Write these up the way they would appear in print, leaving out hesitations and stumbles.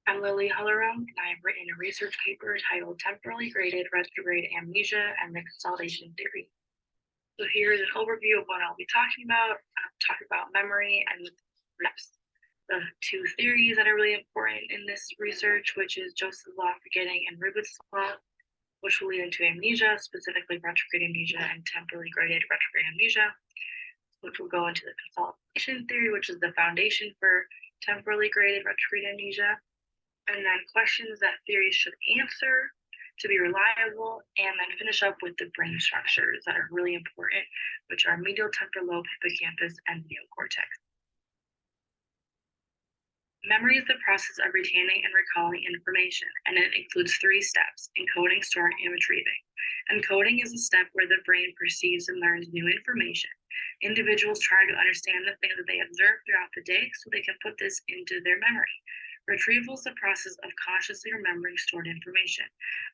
I'm Lily Hellerum, and I have written a research paper titled Temporally Graded Retrograde Amnesia and the Consolidation Theory. So here is an overview of what I'll be talking about. I'll talk about memory and the two theories that are really important in this research, which is Joseph's law of forgetting and Rubin's law, which will lead into amnesia, specifically retrograde amnesia and temporally graded retrograde amnesia, which will go into the consolidation theory, which is the foundation for temporally graded retrograde amnesia, and then questions that theories should answer to be reliable, and then finish up with the brain structures that are really important, which are medial temporal lobe, hippocampus, and neocortex. Memory is the process of retaining and recalling information, and it includes three steps: encoding, storing, and retrieving. Encoding is a step where the brain perceives and learns new information. Individuals try to understand the things that they observe throughout the day so they can put this into their memory. Retrieval is the process of consciously remembering stored information.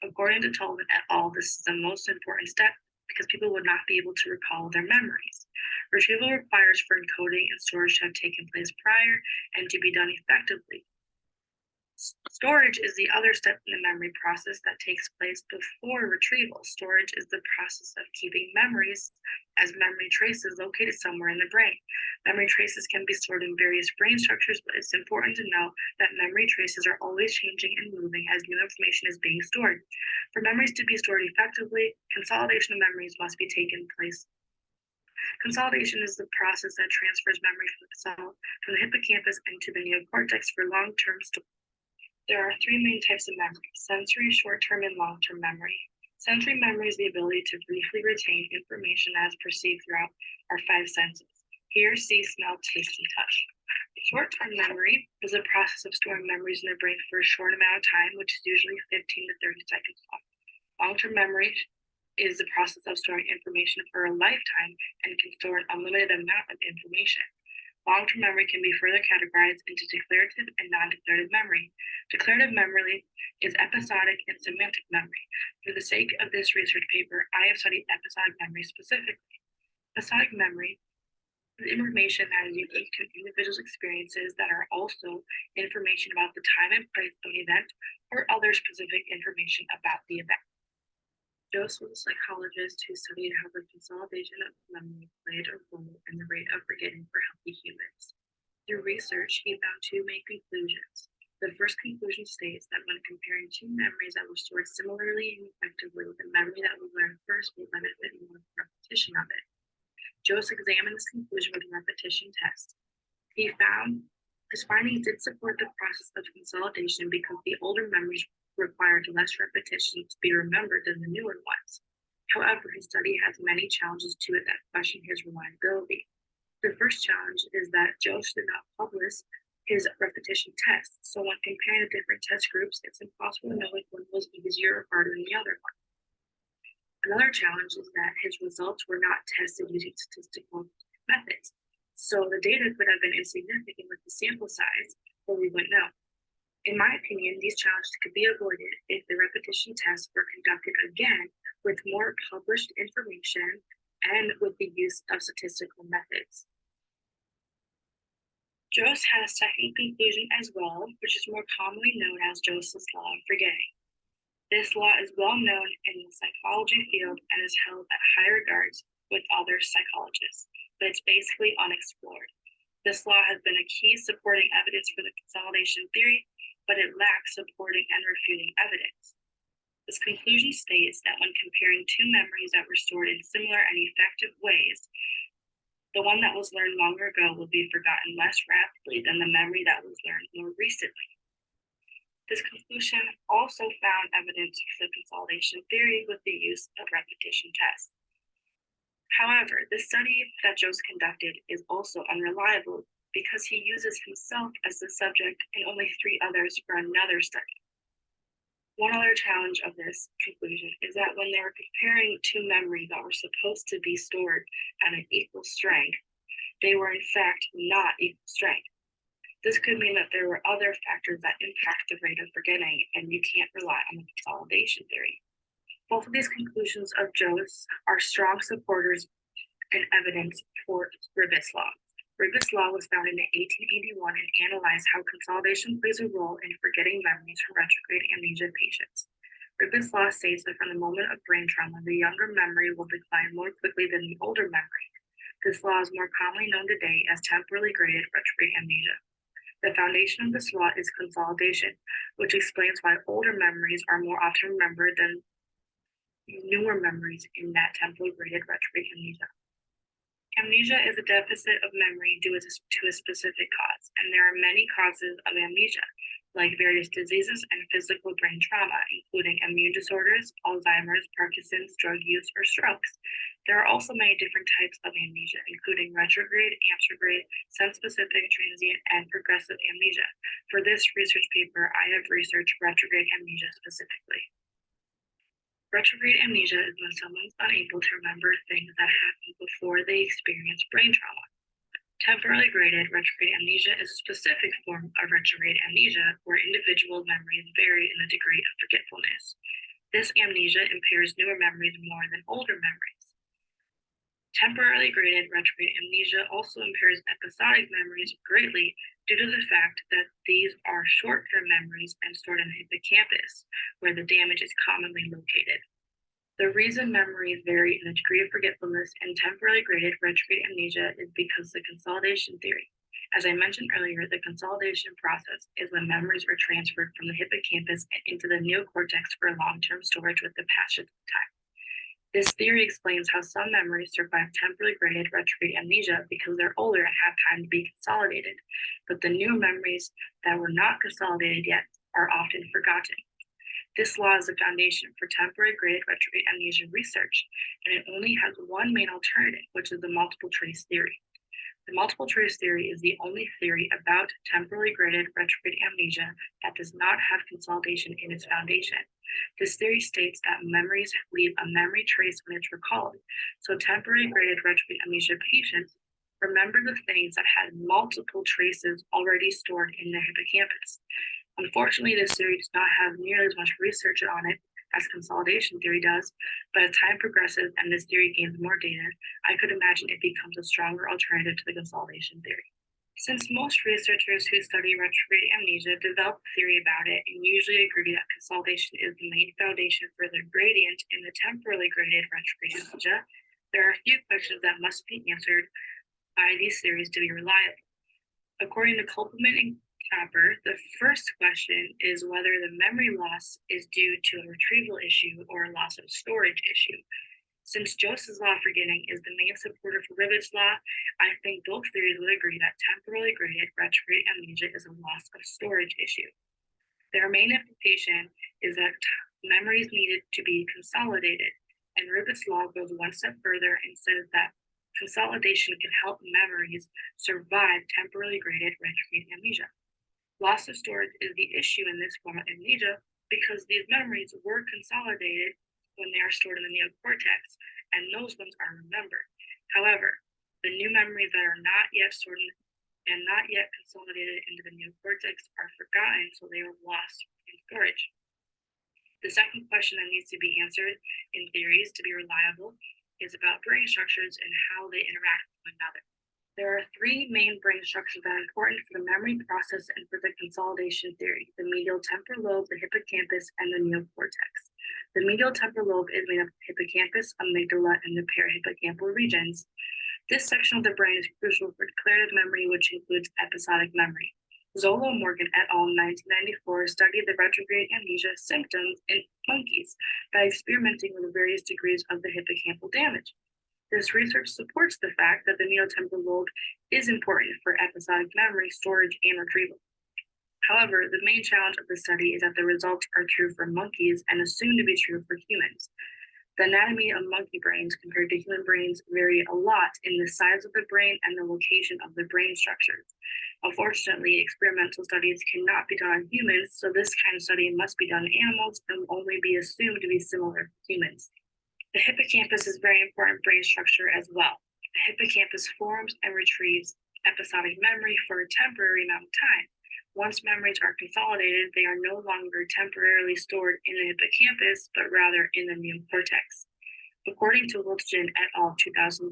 According to Tolman et al., this is the most important step because people would not be able to recall their memories. Retrieval requires for encoding and storage to have taken place prior and to be done effectively. Storage is the other step in the memory process that takes place before retrieval. Storage is the process of keeping memories as memory traces located somewhere in the brain. Memory traces can be stored in various brain structures, but it's important to know that memory traces are always changing and moving as new information is being stored. For memories to be stored effectively, consolidation of memories must be taken place. Consolidation is the process that transfers memory from the hippocampus into the neocortex for long-term storage. There are three main types of memory: sensory, short-term, and long-term memory. Sensory memory is the ability to briefly retain information as perceived throughout our five senses: hear, see, smell, taste, and touch. Short-term memory is a process of storing memories in the brain for a short amount of time, which is usually 15 to 30 seconds long. Long-term memory is the process of storing information for a lifetime and can store an unlimited amount of information. Long-term memory can be further categorized into declarative and non-declarative memory. Declarative memory is episodic and semantic memory. For the sake of this research paper, I have studied episodic memory specifically. Episodic memory is information that is unique to an individual's experiences that are also information about the time and place of an event or other specific information about the event. Jose was a psychologist who studied how the consolidation of memory played a role in the rate of forgetting for healthy humans. Through research, he found two main conclusions. The first conclusion states that when comparing two memories that were stored similarly and effectively, the memory that was learned first will benefit more from repetition of it. Jose examined this conclusion with a repetition test. He found his findings did support the process of consolidation because the older memories required less repetition to be remembered than the newer ones. However, his study has many challenges to it that question his reliability. The first challenge is that Jose did not publish his repetition test, so when comparing the different test groups, it's impossible to know if one was easier or harder than the other one. Another challenge is that his results were not tested using statistical methods, so the data could have been insignificant with the sample size, but we wouldn't know. In my opinion, these challenges could be avoided if the repetition tests were conducted again with more published information and with the use of statistical methods. Jose had a second conclusion as well, which is more commonly known as Joseph's law of forgetting. This law is well known in the psychology field and is held at high regards with other psychologists, but it's basically unexplored. This law has been a key supporting evidence for the consolidation theory, but it lacks supporting and refuting evidence. This conclusion states that when comparing two memories that were stored in similar and effective ways, the one that was learned longer ago will be forgotten less rapidly than the memory that was learned more recently. This conclusion also found evidence for the consolidation theory with the use of repetition tests. However, the study that Jose conducted is also unreliable because he uses himself as the subject and only three others for another study. One other challenge of this conclusion is that when they were comparing two memories that were supposed to be stored at an equal strength, they were in fact not equal strength. This could mean that there were other factors that impact the rate of forgetting, and you can't rely on the consolidation theory. Both of these conclusions of Jose are strong supporters and evidence for Ribet's law. Ribot's law was founded in 1881 and analyzed how consolidation plays a role in forgetting memories from retrograde amnesia patients. Ribot's law states that from the moment of brain trauma, the younger memory will decline more quickly than the older memory. This law is more commonly known today as temporally graded retrograde amnesia. The foundation of this law is consolidation, which explains why older memories are more often remembered than newer memories in that temporally graded retrograde amnesia. Amnesia is a deficit of memory due to a specific cause, and there are many causes of amnesia, like various diseases and physical brain trauma, including immune disorders, Alzheimer's, Parkinson's, drug use, or strokes. There are also many different types of amnesia, including retrograde, anterograde, sense-specific, transient, and progressive amnesia. For this research paper, I have researched retrograde amnesia specifically. Retrograde amnesia is when someone's unable to remember things that happened before they experienced brain trauma. Temporally graded retrograde amnesia is a specific form of retrograde amnesia where individual memories vary in the degree of forgetfulness. This amnesia impairs newer memories more than older memories. Temporally graded retrograde amnesia also impairs episodic memories greatly due to the fact that these are short-term memories and stored in the hippocampus, where the damage is commonly located. The reason memories vary in the degree of forgetfulness in temporally graded retrograde amnesia is because of the consolidation theory. As I mentioned earlier, the consolidation process is when memories are transferred from the hippocampus and into the neocortex for long-term storage with the passage of time. This theory explains how some memories survive temporally graded retrograde amnesia because they're older and have time to be consolidated, but the new memories that were not consolidated yet are often forgotten. This law is the foundation for temporary graded retrograde amnesia research, and it only has one main alternative, which is the multiple trace theory. The multiple trace theory is the only theory about temporally graded retrograde amnesia that does not have consolidation in its foundation. This theory states that memories leave a memory trace when it's recalled, so temporally graded retrograde amnesia patients remember the things that had multiple traces already stored in their hippocampus. Unfortunately, this theory does not have nearly as much research on it as consolidation theory does, but as time progresses and this theory gains more data, I could imagine it becomes a stronger alternative to the consolidation theory. Since most researchers who study retrograde amnesia develop a theory about it and usually agree that consolidation is the main foundation for the gradient in the temporally graded retrograde amnesia, there are a few questions that must be answered by these theories to be reliable. According to Kopelman and Capper, the first question is whether the memory loss is due to a retrieval issue or a loss of storage issue. Since Joseph's law of forgetting is the main supporter for Ribot's law, I think both theories would agree that temporally graded retrograde amnesia is a loss of storage issue. Their main implication is that memories needed to be consolidated, and Ribot's law goes one step further and says that consolidation can help memories survive temporally graded retrograde amnesia. Loss of storage is the issue in this form of amnesia because these memories were consolidated when they are stored in the neocortex, and those ones are remembered. However, the new memories that are not yet stored and not yet consolidated into the neocortex are forgotten, so they are lost in storage. The second question that needs to be answered in theories to be reliable is about brain structures and how they interact with one another. There are three main brain structures that are important for the memory process and for the consolidation theory: the medial temporal lobe, the hippocampus, and the neocortex. The medial temporal lobe is made up of hippocampus, amygdala, and the parahippocampal regions. This section of the brain is crucial for declarative memory, which includes episodic memory. Zolo Morgan et al. In 1994 studied the retrograde amnesia symptoms in monkeys by experimenting with various degrees of the hippocampal damage. This research supports the fact that the medial temporal lobe is important for episodic memory storage and retrieval. However, the main challenge of the study is that the results are true for monkeys and assumed to be true for humans. The anatomy of monkey brains compared to human brains vary a lot in the size of the brain and the location of the brain structures. Unfortunately, experimental studies cannot be done on humans, so this kind of study must be done in animals and will only be assumed to be similar to humans. The hippocampus is a very important brain structure as well. The hippocampus forms and retrieves episodic memory for a temporary amount of time. Once memories are consolidated, they are no longer temporarily stored in the hippocampus, but rather in the neocortex. According to Wiltgen et al. 2010,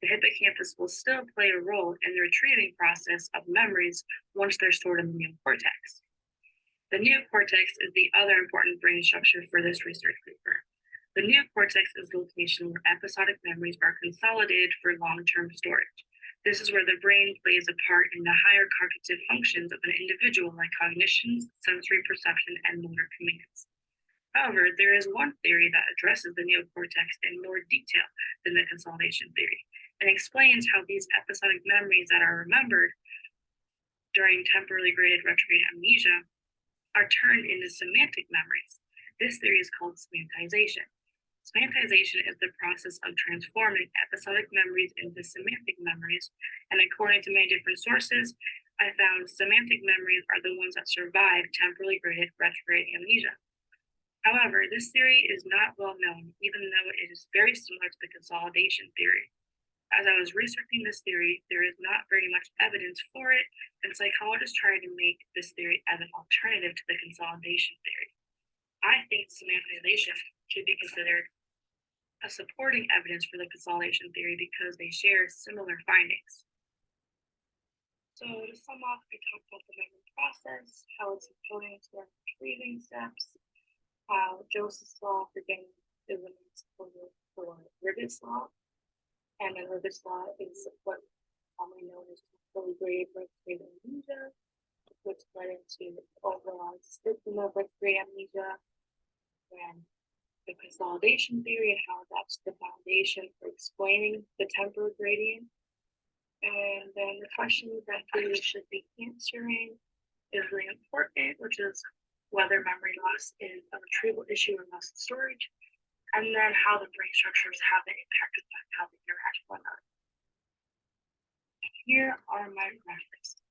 The hippocampus will still play a role in the retrieving process of memories once they're stored in the neocortex. The neocortex is the other important brain structure for this research paper. The neocortex is the location where episodic memories are consolidated for long-term storage. This is where the brain plays a part in the higher cognitive functions of an individual, like cognition, sensory perception, and motor commands. However, there is one theory that addresses the neocortex in more detail than the consolidation theory, and explains how these episodic memories that are remembered during temporally graded retrograde amnesia are turned into semantic memories. This theory is called semantization. Semantization is the process of transforming episodic memories into semantic memories, and according to many different sources, I found semantic memories are the ones that survive temporally graded retrograde amnesia. However, this theory is not well known, even though it is very similar to the consolidation theory. As I was researching this theory, there is not very much evidence for it, and psychologists try to make this theory as an alternative to the consolidation theory. I think semantization should be considered a supporting evidence for the consolidation theory because they share similar findings. So to sum up, I talked about the memory process, how it's important to learn retrieving steps, how Joseph's law for getting is a supporter for Ribot's law, and then Ribot's law is what commonly known as temporally graded retrograde amnesia, which led into the overall system of retrograde amnesia, and the consolidation theory and how that's the foundation for explaining the temporal gradient. And then the questions that theory should be answering is really important, which is whether memory loss is a retrieval issue or muscle storage, and then how the brain structures have an impact on how they interact with one another. Here are my references.